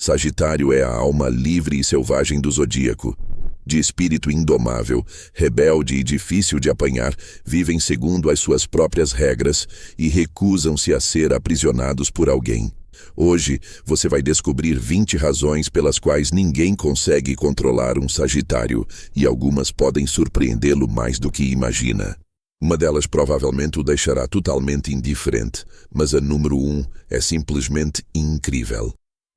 Sagitário é a alma livre e selvagem do zodíaco. De espírito indomável, rebelde e difícil de apanhar, vivem segundo as suas próprias regras e recusam-se a ser aprisionados por alguém. Hoje, você vai descobrir 20 razões pelas quais ninguém consegue controlar um Sagitário, e algumas podem surpreendê-lo mais do que imagina. Uma delas provavelmente o deixará totalmente indiferente, mas a número 1 é simplesmente incrível.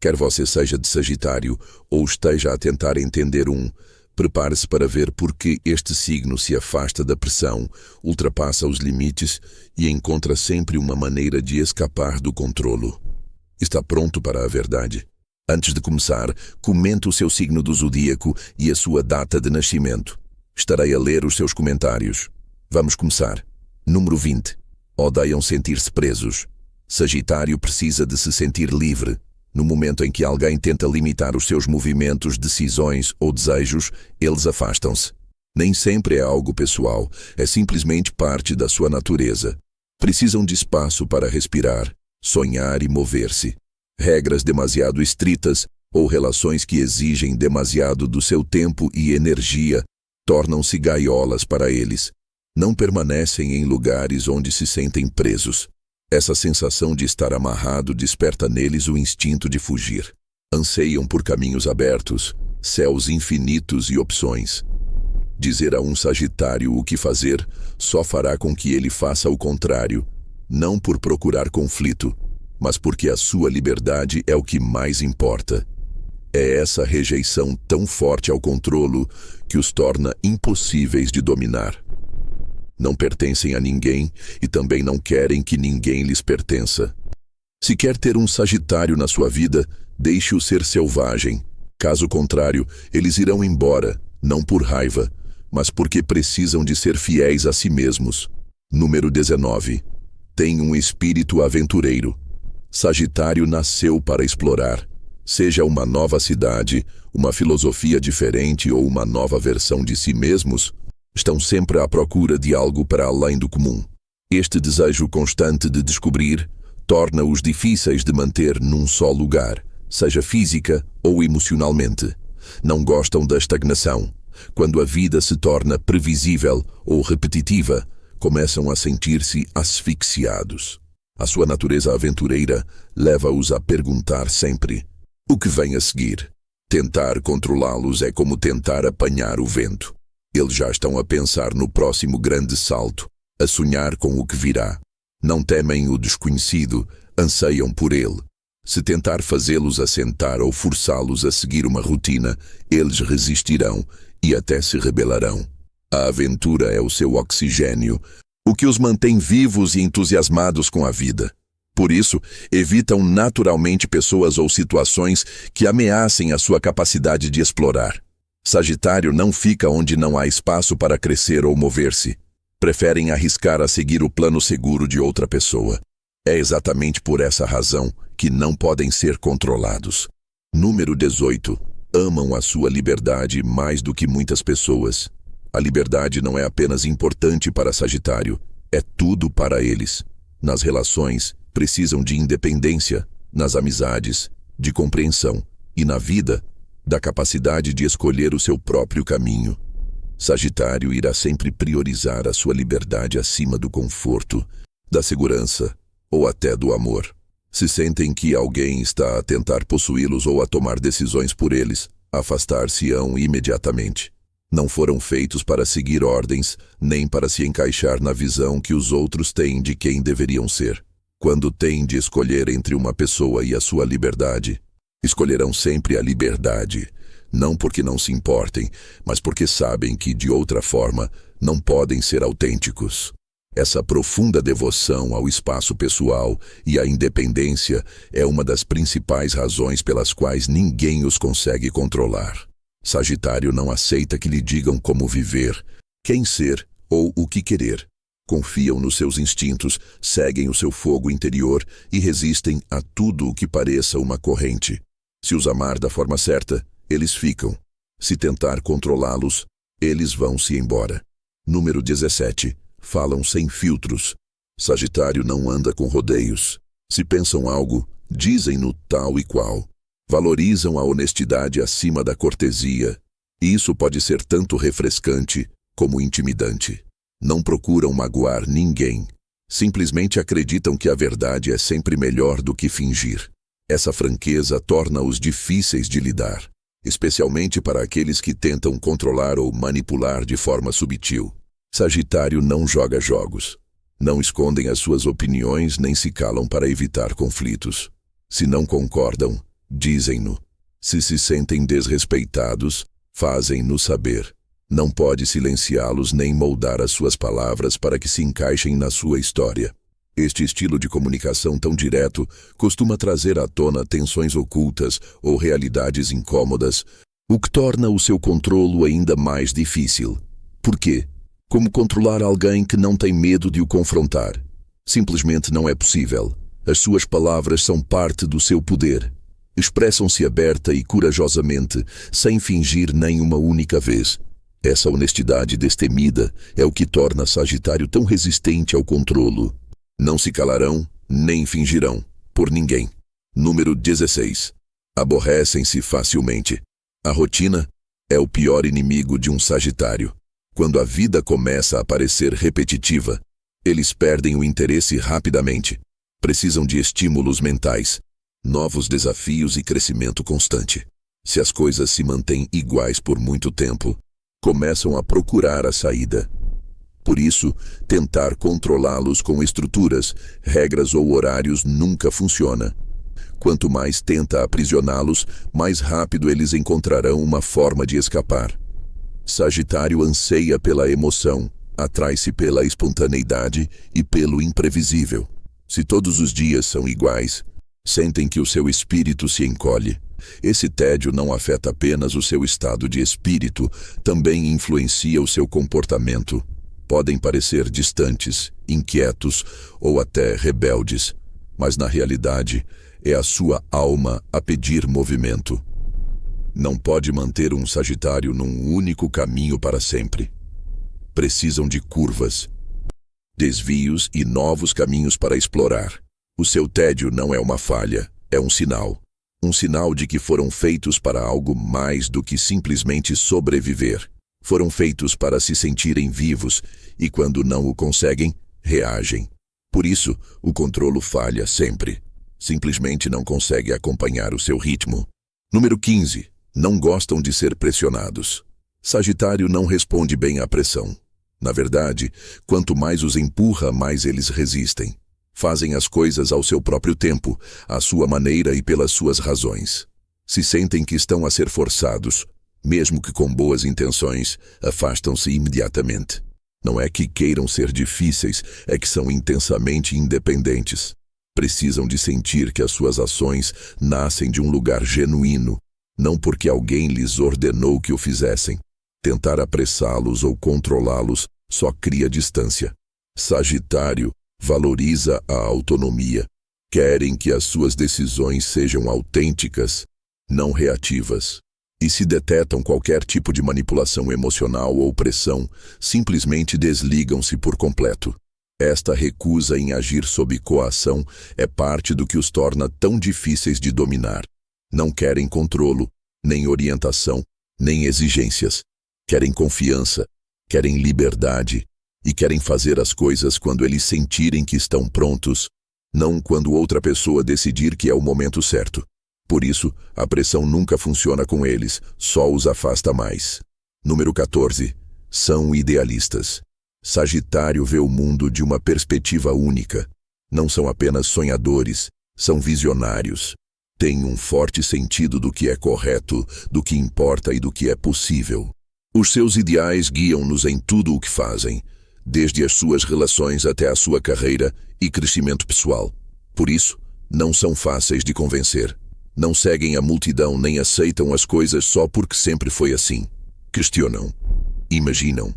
Quer você seja de Sagitário ou esteja a tentar entender prepare-se para ver por que este signo se afasta da pressão, ultrapassa os limites e encontra sempre uma maneira de escapar do controlo. Está pronto para a verdade? Antes de começar, comente o seu signo do zodíaco e a sua data de nascimento. Estarei a ler os seus comentários. Vamos começar. Número 20. Odeiam sentir-se presos. Sagitário precisa de se sentir livre. No momento em que alguém tenta limitar os seus movimentos, decisões ou desejos, eles afastam-se. Nem sempre é algo pessoal, é simplesmente parte da sua natureza. Precisam de espaço para respirar, sonhar e mover-se. Regras demasiado estritas ou relações que exigem demasiado do seu tempo e energia tornam-se gaiolas para eles. Não permanecem em lugares onde se sentem presos. Essa sensação de estar amarrado desperta neles o instinto de fugir. Anseiam por caminhos abertos, céus infinitos e opções. Dizer a um Sagitário o que fazer só fará com que ele faça o contrário, não por procurar conflito, mas porque a sua liberdade é o que mais importa. É essa rejeição tão forte ao controlo que os torna impossíveis de dominar. Não pertencem a ninguém e também não querem que ninguém lhes pertença. Se quer ter um Sagitário na sua vida, deixe-o ser selvagem. Caso contrário, eles irão embora, não por raiva, mas porque precisam de ser fiéis a si mesmos. Número 19. Tem um espírito aventureiro. Sagitário nasceu para explorar. Seja uma nova cidade, uma filosofia diferente ou uma nova versão de si mesmos, estão sempre à procura de algo para além do comum. Este desejo constante de descobrir torna-os difíceis de manter num só lugar, seja física ou emocionalmente. Não gostam da estagnação. Quando a vida se torna previsível ou repetitiva, começam a sentir-se asfixiados. A sua natureza aventureira leva-os a perguntar sempre: o que vem a seguir? Tentar controlá-los é como tentar apanhar o vento. Eles já estão a pensar no próximo grande salto, a sonhar com o que virá. Não temem o desconhecido, anseiam por ele. Se tentar fazê-los assentar ou forçá-los a seguir uma rotina, eles resistirão e até se rebelarão. A aventura é o seu oxigênio, o que os mantém vivos e entusiasmados com a vida. Por isso, evitam naturalmente pessoas ou situações que ameacem a sua capacidade de explorar. Sagitário não fica onde não há espaço para crescer ou mover-se. Preferem arriscar a seguir o plano seguro de outra pessoa. É exatamente por essa razão que não podem ser controlados. Número 18. Amam a sua liberdade mais do que muitas pessoas. A liberdade não é apenas importante para Sagitário, é tudo para eles. Nas relações, precisam de independência, nas amizades, de compreensão e na vida, da capacidade de escolher o seu próprio caminho. Sagitário irá sempre priorizar a sua liberdade acima do conforto, da segurança ou até do amor. Se sentem que alguém está a tentar possuí-los ou a tomar decisões por eles, afastar-se-ão imediatamente. Não foram feitos para seguir ordens, nem para se encaixar na visão que os outros têm de quem deveriam ser. Quando têm de escolher entre uma pessoa e a sua liberdade, escolherão sempre a liberdade, não porque não se importem, mas porque sabem que, de outra forma, não podem ser autênticos. Essa profunda devoção ao espaço pessoal e à independência é uma das principais razões pelas quais ninguém os consegue controlar. Sagitário não aceita que lhe digam como viver, quem ser ou o que querer. Confiam nos seus instintos, seguem o seu fogo interior e resistem a tudo o que pareça uma corrente. Se os amar da forma certa, eles ficam. Se tentar controlá-los, eles vão-se embora. Número 17. Falam sem filtros. Sagitário não anda com rodeios. Se pensam algo, dizem-no tal e qual. Valorizam a honestidade acima da cortesia. E isso pode ser tanto refrescante como intimidante. Não procuram magoar ninguém. Simplesmente acreditam que a verdade é sempre melhor do que fingir. Essa franqueza torna-os difíceis de lidar, especialmente para aqueles que tentam controlar ou manipular de forma sutil. Sagitário não joga jogos. Não escondem as suas opiniões nem se calam para evitar conflitos. Se não concordam, dizem-no. Se se sentem desrespeitados, fazem-no saber. Não pode silenciá-los nem moldar as suas palavras para que se encaixem na sua história. Este estilo de comunicação tão direto costuma trazer à tona tensões ocultas ou realidades incômodas, o que torna o seu controlo ainda mais difícil. Por quê? Como controlar alguém que não tem medo de o confrontar? Simplesmente não é possível. As suas palavras são parte do seu poder. Expressam-se aberta e corajosamente, sem fingir nem uma única vez. Essa honestidade destemida é o que torna Sagitário tão resistente ao controlo. Não se calarão, nem fingirão, por ninguém. Número 16. Aborrecem-se facilmente. A rotina é o pior inimigo de um Sagitário. Quando a vida começa a parecer repetitiva, eles perdem o interesse rapidamente. Precisam de estímulos mentais, novos desafios e crescimento constante. Se as coisas se mantêm iguais por muito tempo, começam a procurar a saída. Por isso, tentar controlá-los com estruturas, regras ou horários nunca funciona. Quanto mais tenta aprisioná-los, mais rápido eles encontrarão uma forma de escapar. Sagitário anseia pela emoção, atrai-se pela espontaneidade e pelo imprevisível. Se todos os dias são iguais, sentem que o seu espírito se encolhe. Esse tédio não afeta apenas o seu estado de espírito, também influencia o seu comportamento. Podem parecer distantes, inquietos ou até rebeldes, mas na realidade é a sua alma a pedir movimento. Não pode manter um Sagitário num único caminho para sempre. Precisam de curvas, desvios e novos caminhos para explorar. O seu tédio não é uma falha, é um sinal. Um sinal de que foram feitos para algo mais do que simplesmente sobreviver. Foram feitos para se sentirem vivos e, quando não o conseguem, reagem. Por isso, o controlo falha sempre. Simplesmente não consegue acompanhar o seu ritmo. Número 15. Não gostam de ser pressionados. Sagitário não responde bem à pressão. Na verdade, quanto mais os empurra, mais eles resistem. Fazem as coisas ao seu próprio tempo, à sua maneira e pelas suas razões. Se sentem que estão a ser forçados, mesmo que com boas intenções, afastam-se imediatamente. Não é que queiram ser difíceis, é que são intensamente independentes. Precisam de sentir que as suas ações nascem de um lugar genuíno, não porque alguém lhes ordenou que o fizessem. Tentar apressá-los ou controlá-los só cria distância. Sagitário valoriza a autonomia. Querem que as suas decisões sejam autênticas, não reativas. E se detectam qualquer tipo de manipulação emocional ou pressão, simplesmente desligam-se por completo. Esta recusa em agir sob coação é parte do que os torna tão difíceis de dominar. Não querem controlo, nem orientação, nem exigências. Querem confiança, querem liberdade e querem fazer as coisas quando eles sentirem que estão prontos, não quando outra pessoa decidir que é o momento certo. Por isso, a pressão nunca funciona com eles, só os afasta mais. Número 14. São idealistas. Sagitário vê o mundo de uma perspectiva única. Não são apenas sonhadores, são visionários. Têm um forte sentido do que é correto, do que importa e do que é possível. Os seus ideais guiam-nos em tudo o que fazem, desde as suas relações até a sua carreira e crescimento pessoal. Por isso, não são fáceis de convencer. Não seguem a multidão nem aceitam as coisas só porque sempre foi assim. Questionam, imaginam,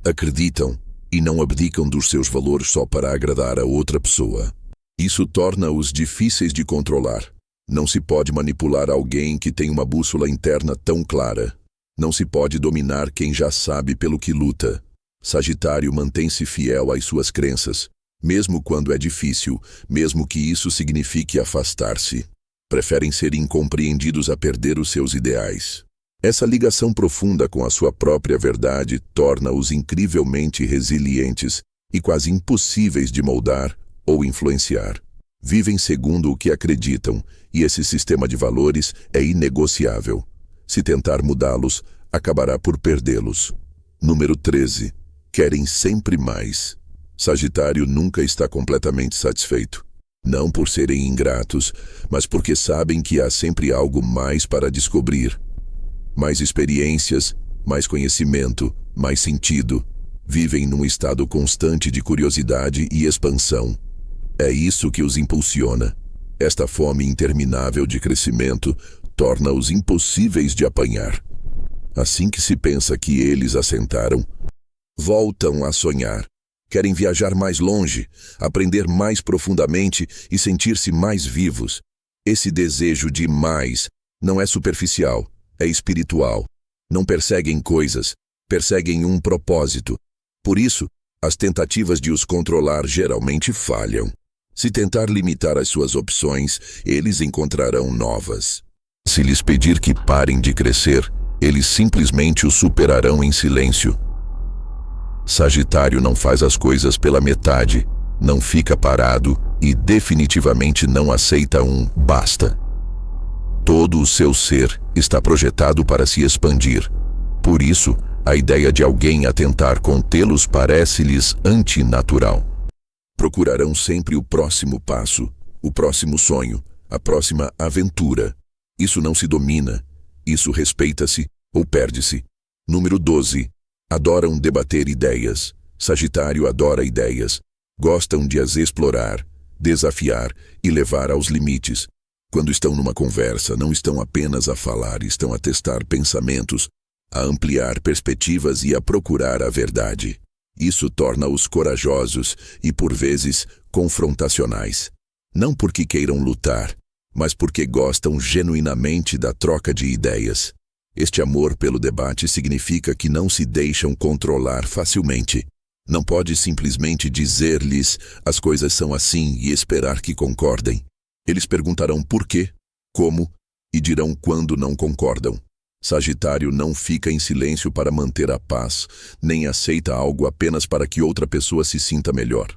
acreditam e não abdicam dos seus valores só para agradar a outra pessoa. Isso torna-os difíceis de controlar. Não se pode manipular alguém que tem uma bússola interna tão clara. Não se pode dominar quem já sabe pelo que luta. Sagitário mantém-se fiel às suas crenças, mesmo quando é difícil, mesmo que isso signifique afastar-se. Preferem ser incompreendidos a perder os seus ideais. Essa ligação profunda com a sua própria verdade torna-os incrivelmente resilientes e quase impossíveis de moldar ou influenciar. Vivem segundo o que acreditam, e esse sistema de valores é inegociável. Se tentar mudá-los, acabará por perdê-los. Número 13. Querem sempre mais. Sagitário nunca está completamente satisfeito. Não por serem ingratos, mas porque sabem que há sempre algo mais para descobrir. Mais experiências, mais conhecimento, mais sentido. Vivem num estado constante de curiosidade e expansão. É isso que os impulsiona. Esta fome interminável de crescimento torna-os impossíveis de apanhar. Assim que se pensa que eles assentaram, voltam a sonhar. Querem viajar mais longe, aprender mais profundamente e sentir-se mais vivos. Esse desejo de mais não é superficial, é espiritual. Não perseguem coisas, perseguem um propósito. Por isso, as tentativas de os controlar geralmente falham. Se tentar limitar as suas opções, eles encontrarão novas. Se lhes pedir que parem de crescer, eles simplesmente o superarão em silêncio. Sagitário não faz as coisas pela metade, não fica parado e definitivamente não aceita um basta. Todo o seu ser está projetado para se expandir. Por isso, a ideia de alguém a tentar contê-los parece-lhes antinatural. Procurarão sempre o próximo passo, o próximo sonho, a próxima aventura. Isso não se domina, isso respeita-se ou perde-se. Número 12. Adoram debater ideias. Sagitário adora ideias. Gostam de as explorar, desafiar e levar aos limites. Quando estão numa conversa, não estão apenas a falar, estão a testar pensamentos, a ampliar perspectivas e a procurar a verdade. Isso torna-os corajosos e, por vezes, confrontacionais. Não porque queiram lutar, mas porque gostam genuinamente da troca de ideias. Este amor pelo debate significa que não se deixam controlar facilmente. Não pode simplesmente dizer-lhes as coisas são assim e esperar que concordem. Eles perguntarão por quê, como e dirão quando não concordam. Sagitário não fica em silêncio para manter a paz, nem aceita algo apenas para que outra pessoa se sinta melhor.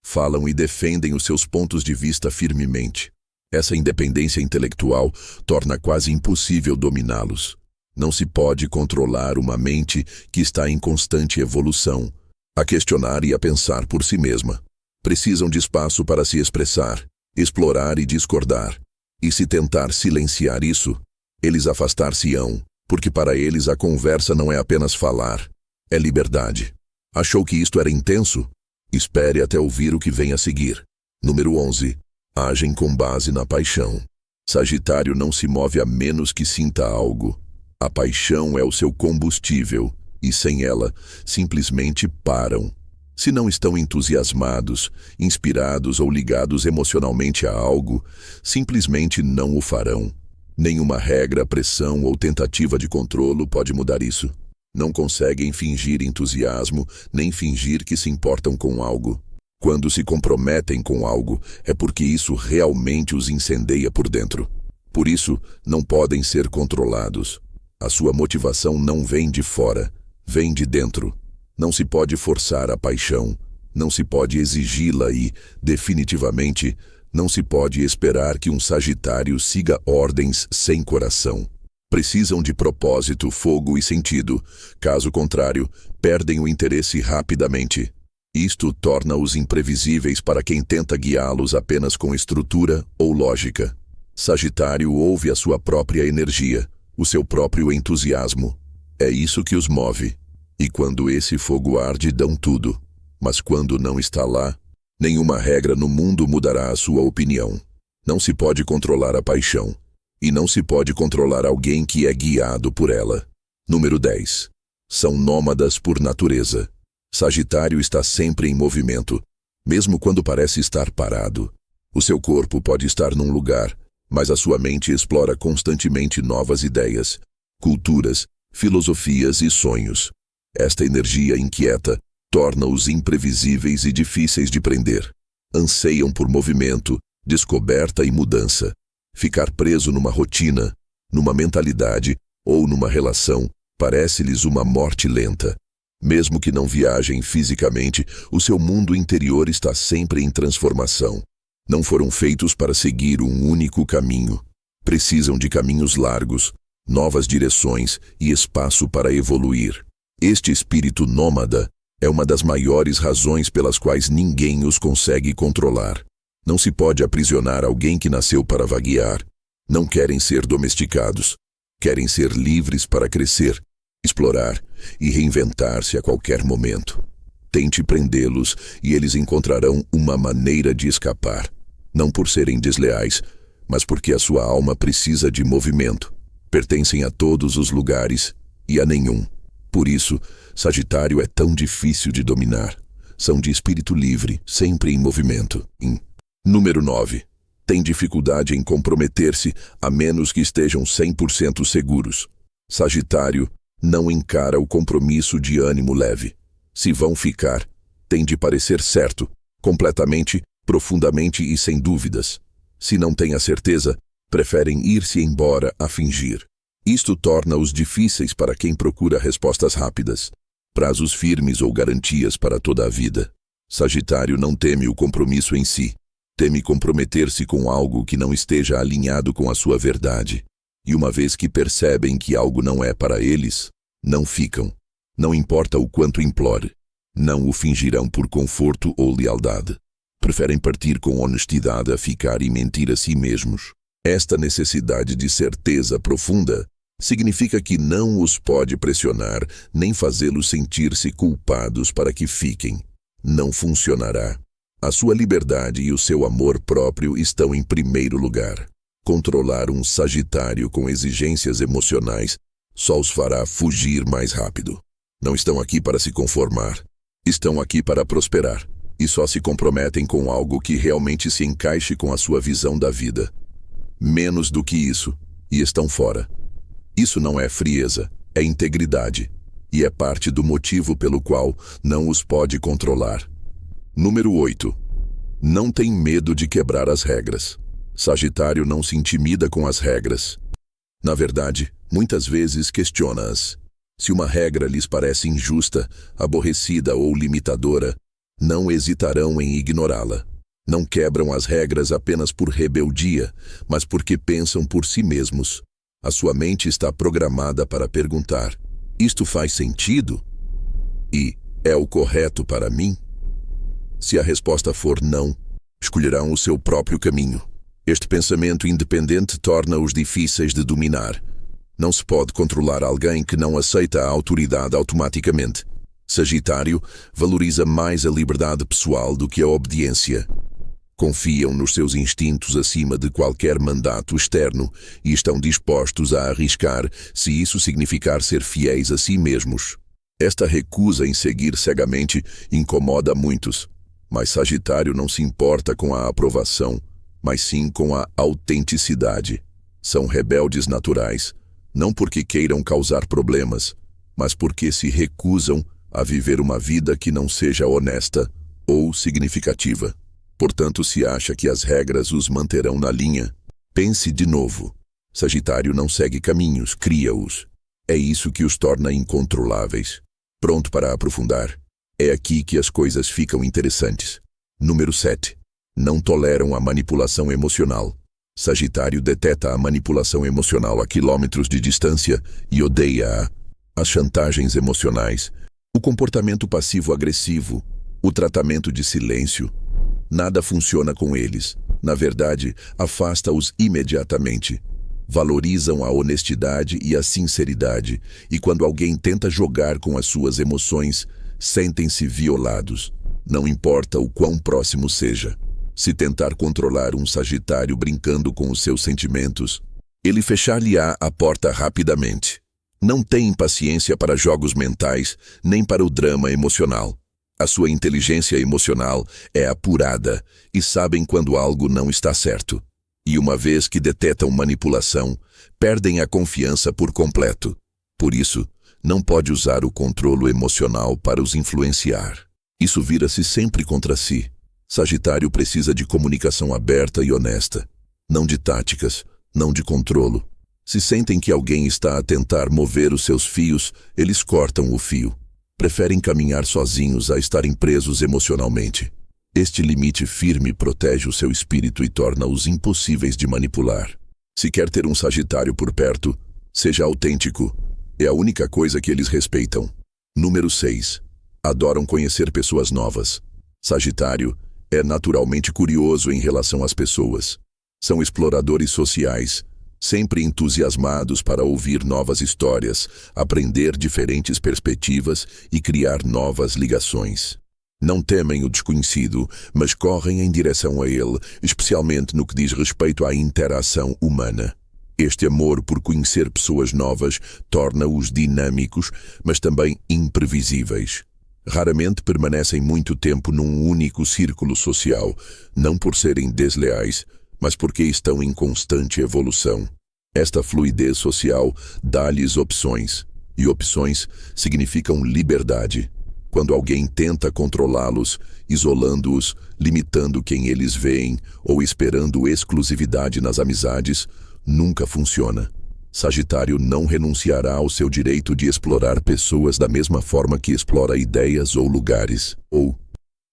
Falam e defendem os seus pontos de vista firmemente. Essa independência intelectual torna quase impossível dominá-los. Não se pode controlar uma mente que está em constante evolução, a questionar e a pensar por si mesma. Precisam de espaço para se expressar, explorar e discordar. E se tentar silenciar isso, eles afastar-se-ão, porque para eles a conversa não é apenas falar, é liberdade. Achou que isto era intenso? Espere até ouvir o que vem a seguir. Número 11. Agem com base na paixão. Sagitário não se move a menos que sinta algo. A paixão é o seu combustível, e sem ela, simplesmente param. Se não estão entusiasmados, inspirados ou ligados emocionalmente a algo, simplesmente não o farão. Nenhuma regra, pressão ou tentativa de controlo pode mudar isso. Não conseguem fingir entusiasmo, nem fingir que se importam com algo. Quando se comprometem com algo, é porque isso realmente os incendeia por dentro. Por isso, não podem ser controlados. A sua motivação não vem de fora, vem de dentro. Não se pode forçar a paixão, não se pode exigi-la e, definitivamente, não se pode esperar que um Sagitário siga ordens sem coração. Precisam de propósito, fogo e sentido. Caso contrário, perdem o interesse rapidamente. Isto torna-os imprevisíveis para quem tenta guiá-los apenas com estrutura ou lógica. Sagitário ouve a sua própria energia, o seu próprio entusiasmo. É isso que os move. E quando esse fogo arde, dão tudo. Mas quando não está lá, nenhuma regra no mundo mudará a sua opinião. Não se pode controlar a paixão. E não se pode controlar alguém que é guiado por ela. Número 10. São nômadas por natureza. Sagitário está sempre em movimento, mesmo quando parece estar parado. O seu corpo pode estar num lugar, mas a sua mente explora constantemente novas ideias, culturas, filosofias e sonhos. Esta energia inquieta torna-os imprevisíveis e difíceis de prender. Anseiam por movimento, descoberta e mudança. Ficar preso numa rotina, numa mentalidade ou numa relação parece-lhes uma morte lenta. Mesmo que não viajem fisicamente, o seu mundo interior está sempre em transformação. Não foram feitos para seguir um único caminho. Precisam de caminhos largos, novas direções e espaço para evoluir. Este espírito nômada é uma das maiores razões pelas quais ninguém os consegue controlar. Não se pode aprisionar alguém que nasceu para vaguear. Não querem ser domesticados. Querem ser livres para crescer, explorar e reinventar-se a qualquer momento. Tente prendê-los e eles encontrarão uma maneira de escapar. Não por serem desleais, mas porque a sua alma precisa de movimento. Pertencem a todos os lugares e a nenhum. Por isso, Sagitário é tão difícil de dominar. São de espírito livre, sempre em movimento. Número 9. Tem dificuldade em comprometer-se a menos que estejam 100% seguros. Sagitário não encara o compromisso de ânimo leve. Se vão ficar, tem de parecer certo, completamente, profundamente e sem dúvidas. Se não têm a certeza, preferem ir-se embora a fingir. Isto torna-os difíceis para quem procura respostas rápidas, prazos firmes ou garantias para toda a vida. Sagitário não teme o compromisso em si. Teme comprometer-se com algo que não esteja alinhado com a sua verdade. E uma vez que percebem que algo não é para eles, não ficam. Não importa o quanto implore. Não o fingirão por conforto ou lealdade. Preferem partir com honestidade a ficar e mentir a si mesmos. Esta necessidade de certeza profunda significa que não os pode pressionar nem fazê-los sentir-se culpados para que fiquem. Não funcionará. A sua liberdade e o seu amor próprio estão em primeiro lugar. Controlar um Sagitário com exigências emocionais só os fará fugir mais rápido. Não estão aqui para se conformar. Estão aqui para prosperar. E só se comprometem com algo que realmente se encaixe com a sua visão da vida. Menos do que isso, e estão fora. Isso não é frieza, é integridade. E é parte do motivo pelo qual não os pode controlar. Número 8. Não tem medo de quebrar as regras. Sagitário não se intimida com as regras. Na verdade, muitas vezes questiona-as. Se uma regra lhes parece injusta, aborrecida ou limitadora, não hesitarão em ignorá-la. Não quebram as regras apenas por rebeldia, mas porque pensam por si mesmos. A sua mente está programada para perguntar: isto faz sentido? E é o correto para mim? Se a resposta for não, escolherão o seu próprio caminho. Este pensamento independente torna-os difíceis de dominar. Não se pode controlar alguém que não aceita a autoridade automaticamente. Sagitário valoriza mais a liberdade pessoal do que a obediência. Confiam nos seus instintos acima de qualquer mandato externo e estão dispostos a arriscar se isso significar ser fiéis a si mesmos. Esta recusa em seguir cegamente incomoda muitos, mas Sagitário não se importa com a aprovação, mas sim com a autenticidade. São rebeldes naturais, não porque queiram causar problemas, mas porque se recusam a viver uma vida que não seja honesta ou significativa. Portanto, se acha que as regras os manterão na linha, pense de novo. Sagitário não segue caminhos, cria-os. É isso que os torna incontroláveis. Pronto para aprofundar? É aqui que as coisas ficam interessantes. Número 7. Não toleram a manipulação emocional. Sagitário deteta a manipulação emocional a quilômetros de distância e odeia-a. As chantagens emocionais, o comportamento passivo-agressivo, o tratamento de silêncio. Nada funciona com eles. Na verdade, afasta-os imediatamente. Valorizam a honestidade e a sinceridade, e quando alguém tenta jogar com as suas emoções, sentem-se violados. Não importa o quão próximo seja. Se tentar controlar um Sagitário brincando com os seus sentimentos, ele fechar-lhe-á a porta rapidamente. Não tem paciência para jogos mentais, nem para o drama emocional. A sua inteligência emocional é apurada e sabem quando algo não está certo. E uma vez que detectam manipulação, perdem a confiança por completo. Por isso, não pode usar o controle emocional para os influenciar. Isso vira-se sempre contra si. Sagitário precisa de comunicação aberta e honesta. não de táticas, não de controlo. Se sentem que alguém está a tentar mover os seus fios, eles cortam o fio. Preferem caminhar sozinhos a estarem presos emocionalmente. Este limite firme protege o seu espírito e torna-os impossíveis de manipular. Se quer ter um Sagitário por perto, seja autêntico. É a única coisa que eles respeitam. Número 6. Adoram conhecer pessoas novas. Sagitário é naturalmente curioso em relação às pessoas. São exploradores sociais, sempre entusiasmados para ouvir novas histórias, aprender diferentes perspectivas e criar novas ligações. Não temem o desconhecido, mas correm em direção a ele, especialmente no que diz respeito à interação humana. Este amor por conhecer pessoas novas torna-os dinâmicos, mas também imprevisíveis. Raramente permanecem muito tempo num único círculo social, não por serem desleais, mas porque estão em constante evolução. Esta fluidez social dá-lhes opções, e opções significam liberdade. Quando alguém tenta controlá-los, isolando-os, limitando quem eles veem ou esperando exclusividade nas amizades, nunca funciona. Sagitário não renunciará ao seu direito de explorar pessoas da mesma forma que explora ideias ou lugares, ou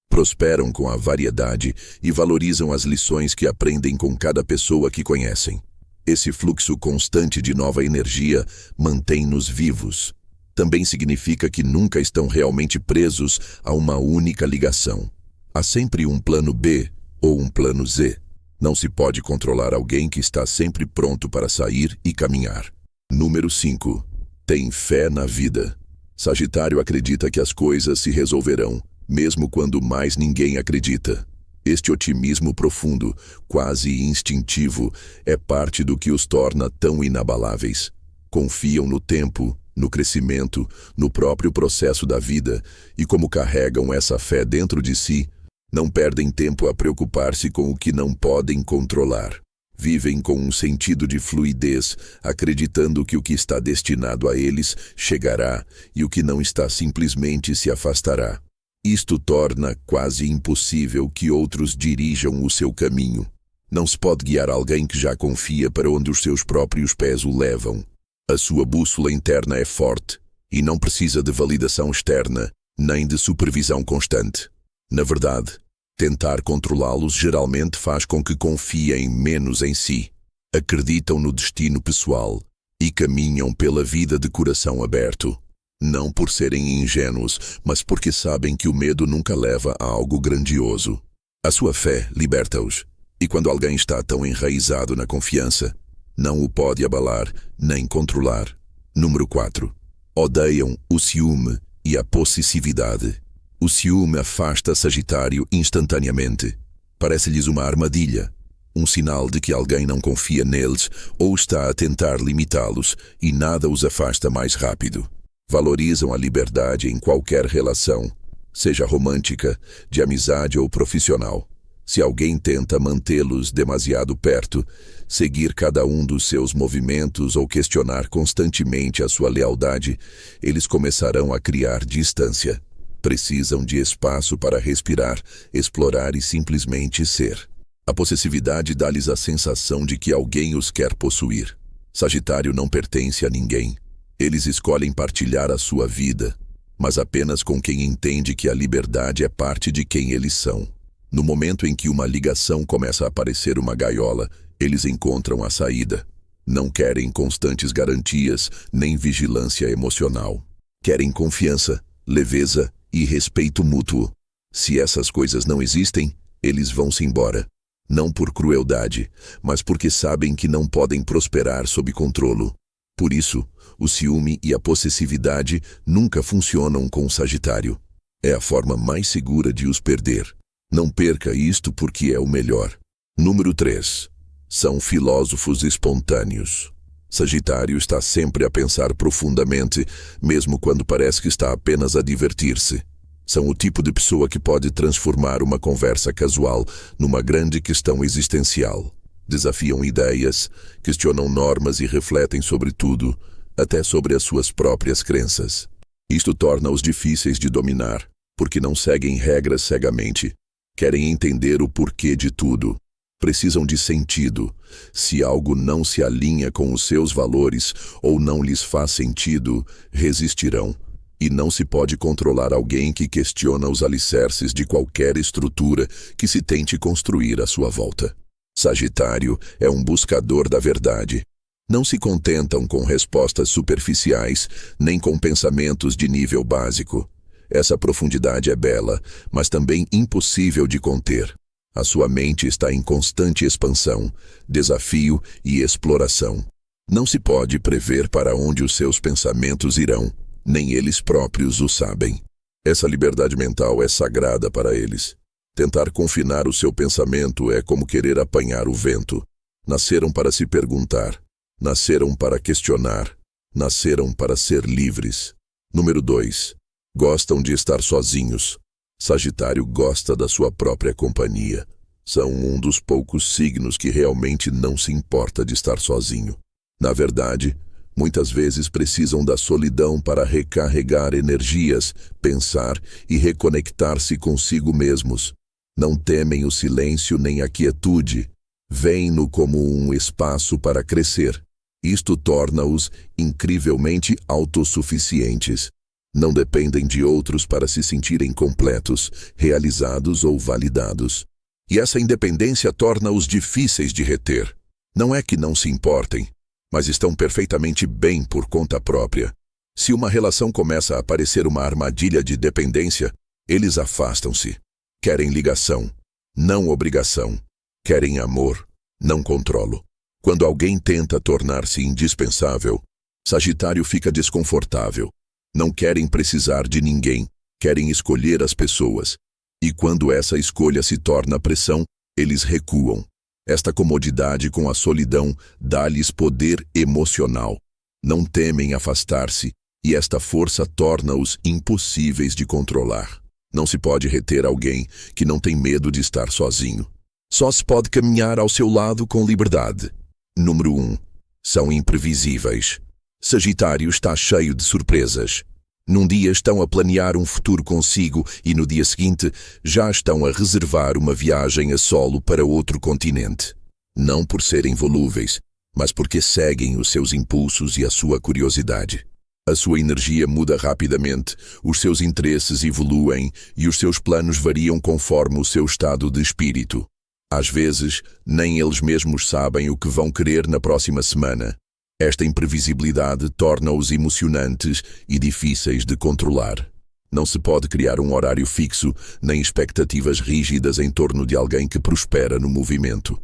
prosperam com a variedade e valorizam as lições que aprendem com cada pessoa que conhecem. Esse fluxo constante de nova energia mantém-nos vivos. Também significa que nunca estão realmente presos a uma única ligação. Há sempre um plano B ou um plano Z. Não se pode controlar alguém que está sempre pronto para sair e caminhar. Número 5. Tem fé na vida. Sagitário acredita que as coisas se resolverão, mesmo quando mais ninguém acredita. Este otimismo profundo, quase instintivo, é parte do que os torna tão inabaláveis. Confiam no tempo, no crescimento, no próprio processo da vida, e como carregam essa fé dentro de si, não perdem tempo a preocupar-se com o que não podem controlar. Vivem com um sentido de fluidez, acreditando que o que está destinado a eles chegará e o que não está simplesmente se afastará. Isto torna quase impossível que outros dirijam o seu caminho. Não se pode guiar alguém que já confia para onde os seus próprios pés o levam. A sua bússola interna é forte e não precisa de validação externa, nem de supervisão constante. Na verdade, tentar controlá-los geralmente faz com que confiem menos em si, acreditam no destino pessoal e caminham pela vida de coração aberto. Não por serem ingênuos, mas porque sabem que o medo nunca leva a algo grandioso. A sua fé liberta-os, e quando alguém está tão enraizado na confiança, não o pode abalar nem controlar. Número 4. Odeiam o ciúme e a possessividade. O ciúme afasta Sagitário instantaneamente. Parece-lhes uma armadilha, um sinal de que alguém não confia neles ou está a tentar limitá-los, e nada os afasta mais rápido. Valorizam a liberdade em qualquer relação, seja romântica, de amizade ou profissional. Se alguém tenta mantê-los demasiado perto, seguir cada um dos seus movimentos ou questionar constantemente a sua lealdade, eles começarão a criar distância. Precisam de espaço para respirar, explorar e simplesmente ser. A possessividade dá-lhes a sensação de que alguém os quer possuir. Sagitário não pertence a ninguém. Eles escolhem partilhar a sua vida, mas apenas com quem entende que a liberdade é parte de quem eles são. No momento em que uma ligação começa a parecer uma gaiola, eles encontram a saída. Não querem constantes garantias, nem vigilância emocional. Querem confiança, leveza e respeito mútuo. Se essas coisas não existem, eles vão-se embora. Não por crueldade, mas porque sabem que não podem prosperar sob controle. Por isso, o ciúme e a possessividade nunca funcionam com o Sagitário. É a forma mais segura de os perder. Não perca isto porque é o melhor. Número 3. São filósofos espontâneos. Sagitário está sempre a pensar profundamente, mesmo quando parece que está apenas a divertir-se. São o tipo de pessoa que pode transformar uma conversa casual numa grande questão existencial. Desafiam ideias, questionam normas e refletem sobre tudo, até sobre as suas próprias crenças. Isto torna-os difíceis de dominar, porque não seguem regras cegamente. Querem entender o porquê de tudo. Precisam de sentido. Se algo não se alinha com os seus valores ou não lhes faz sentido, resistirão. E não se pode controlar alguém que questiona os alicerces de qualquer estrutura que se tente construir à sua volta. Sagitário é um buscador da verdade. Não se contentam com respostas superficiais, nem com pensamentos de nível básico. Essa profundidade é bela, mas também impossível de conter. A sua mente está em constante expansão, desafio e exploração. Não se pode prever para onde os seus pensamentos irão, nem eles próprios o sabem. Essa liberdade mental é sagrada para eles. Tentar confinar o seu pensamento é como querer apanhar o vento. Nasceram para se perguntar, nasceram para questionar, nasceram para ser livres. Número 2. Gostam de estar sozinhos. Sagitário gosta da sua própria companhia. São um dos poucos signos que realmente não se importa de estar sozinho. Na verdade, muitas vezes precisam da solidão para recarregar energias, pensar e reconectar-se consigo mesmos. Não temem o silêncio nem a quietude. Veem-no como um espaço para crescer. Isto torna-os incrivelmente autossuficientes. Não dependem de outros para se sentirem completos, realizados ou validados. E essa independência torna-os difíceis de reter. Não é que não se importem, mas estão perfeitamente bem por conta própria. Se uma relação começa a parecer uma armadilha de dependência, eles afastam-se. Querem ligação, não obrigação. Querem amor, não controlo. Quando alguém tenta tornar-se indispensável, Sagitário fica desconfortável. Não querem precisar de ninguém, querem escolher as pessoas. E quando essa escolha se torna pressão, eles recuam. Esta comodidade com a solidão dá-lhes poder emocional. Não temem afastar-se, e esta força torna-os impossíveis de controlar. Não se pode reter alguém que não tem medo de estar sozinho. Só se pode caminhar ao seu lado com liberdade. Número 1. São imprevisíveis. Sagitário está cheio de surpresas. Num dia estão a planear um futuro consigo e no dia seguinte já estão a reservar uma viagem a solo para outro continente. Não por serem volúveis, mas porque seguem os seus impulsos e a sua curiosidade. A sua energia muda rapidamente, os seus interesses evoluem e os seus planos variam conforme o seu estado de espírito. Às vezes, nem eles mesmos sabem o que vão querer na próxima semana. Esta imprevisibilidade torna-os emocionantes e difíceis de controlar. Não se pode criar um horário fixo, nem expectativas rígidas em torno de alguém que prospera no movimento.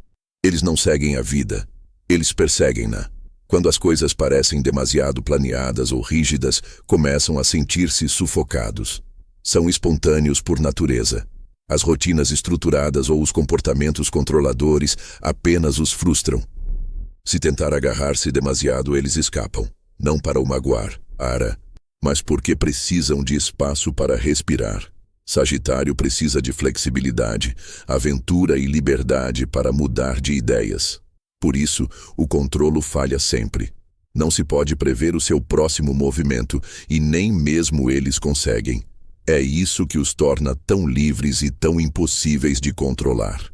Eles não seguem a vida, eles perseguem-na. Quando as coisas parecem demasiado planeadas ou rígidas, começam a sentir-se sufocados. São espontâneos por natureza. As rotinas estruturadas ou os comportamentos controladores apenas os frustram. Se tentar agarrar-se demasiado, eles escapam. Não para o magoar, mas porque precisam de espaço para respirar. Sagitário precisa de flexibilidade, aventura e liberdade para mudar de ideias. Por isso, o controlo falha sempre. Não se pode prever o seu próximo movimento e nem mesmo eles conseguem. É isso que os torna tão livres e tão impossíveis de controlar.